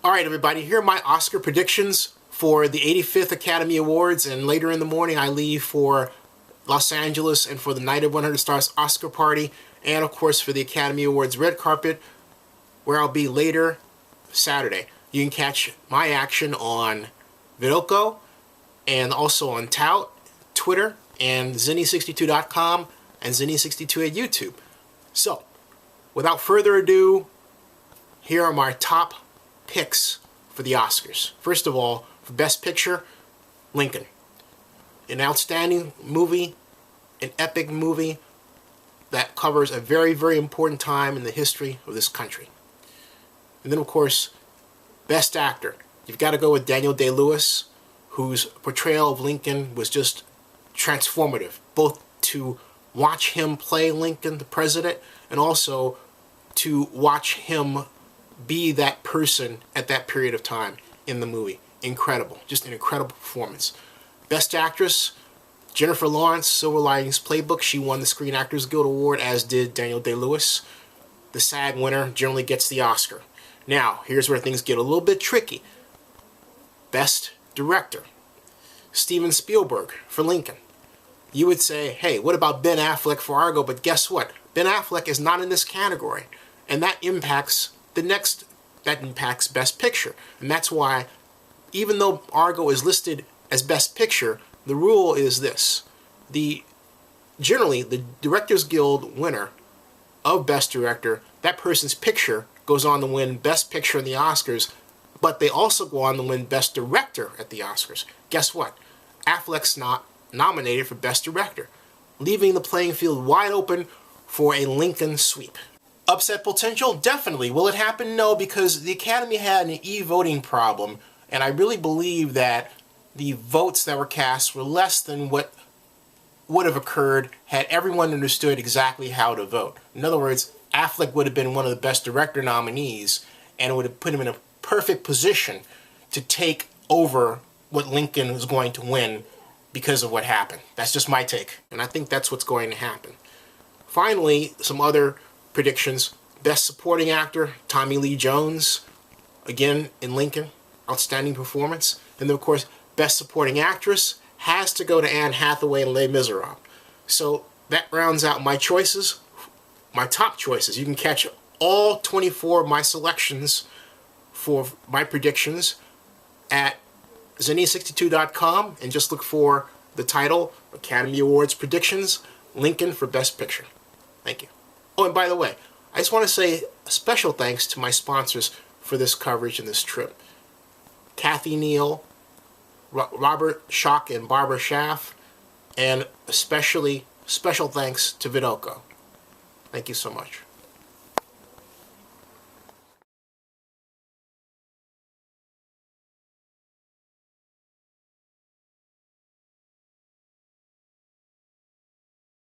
All right, everybody, here are my Oscar predictions for the 85th Academy Awards, and later in the morning I leave for Los Angeles and for the Night of 100 Stars Oscar party, and of course for the Academy Awards red carpet, where I'll be later Saturday. You can catch my action on Vidoko and also on Tout, Twitter, and Zinni62.com and Zinni62 at YouTube. So, without further ado, here are my top picks for the Oscars. First of all, for Best Picture, Lincoln. An outstanding movie, an epic movie that covers a very, very important time in the history of this country. And then, of course, Best Actor. You've got to go with Daniel Day-Lewis, whose portrayal of Lincoln was just transformative, both to watch him play Lincoln, the president, and also to watch him be that person at that period of time in the movie. Incredible. Just an incredible performance. Best Actress, Jennifer Lawrence, Silver Linings Playbook. She won the Screen Actors Guild Award, as did Daniel Day-Lewis. The SAG winner generally gets the Oscar. Now, here's where things get a little bit tricky. Best Director, Steven Spielberg for Lincoln. You would say, hey, what about Ben Affleck for Argo? But guess what? Ben Affleck is not in this category. And that impacts Best Picture. And that's why, even though Argo is listed as Best Picture, the rule is this. Generally, the Directors Guild winner of Best Director, that person's picture goes on to win Best Picture in the Oscars, but they also go on to win Best Director at the Oscars. Guess what? Affleck's not nominated for Best Director, leaving the playing field wide open for a Lincoln sweep. Upset potential? Definitely. Will it happen? No, because the Academy had an e-voting problem, and I really believe that the votes that were cast were less than what would have occurred had everyone understood exactly how to vote. In other words, Affleck would have been one of the Best Director nominees, and it would have put him in a perfect position to take over what Lincoln was going to win because of what happened. That's just my take, and I think that's what's going to happen. Finally, some other predictions. Best Supporting Actor, Tommy Lee Jones, again in Lincoln, outstanding performance. And then, of course, Best Supporting Actress has to go to Anne Hathaway in Les Miserables. So that rounds out my choices, my top choices. You can catch all 24 of my selections for my predictions at Zinni62.com, and just look for the title, Academy Awards Predictions, Lincoln for Best Picture. Thank you. Oh, and by the way, I just want to say a special thanks to my sponsors for this coverage and this trip. Kathy Neal, Robert Schock and Barbara Schaff, and especially special thanks to Vidoko. Thank you so much.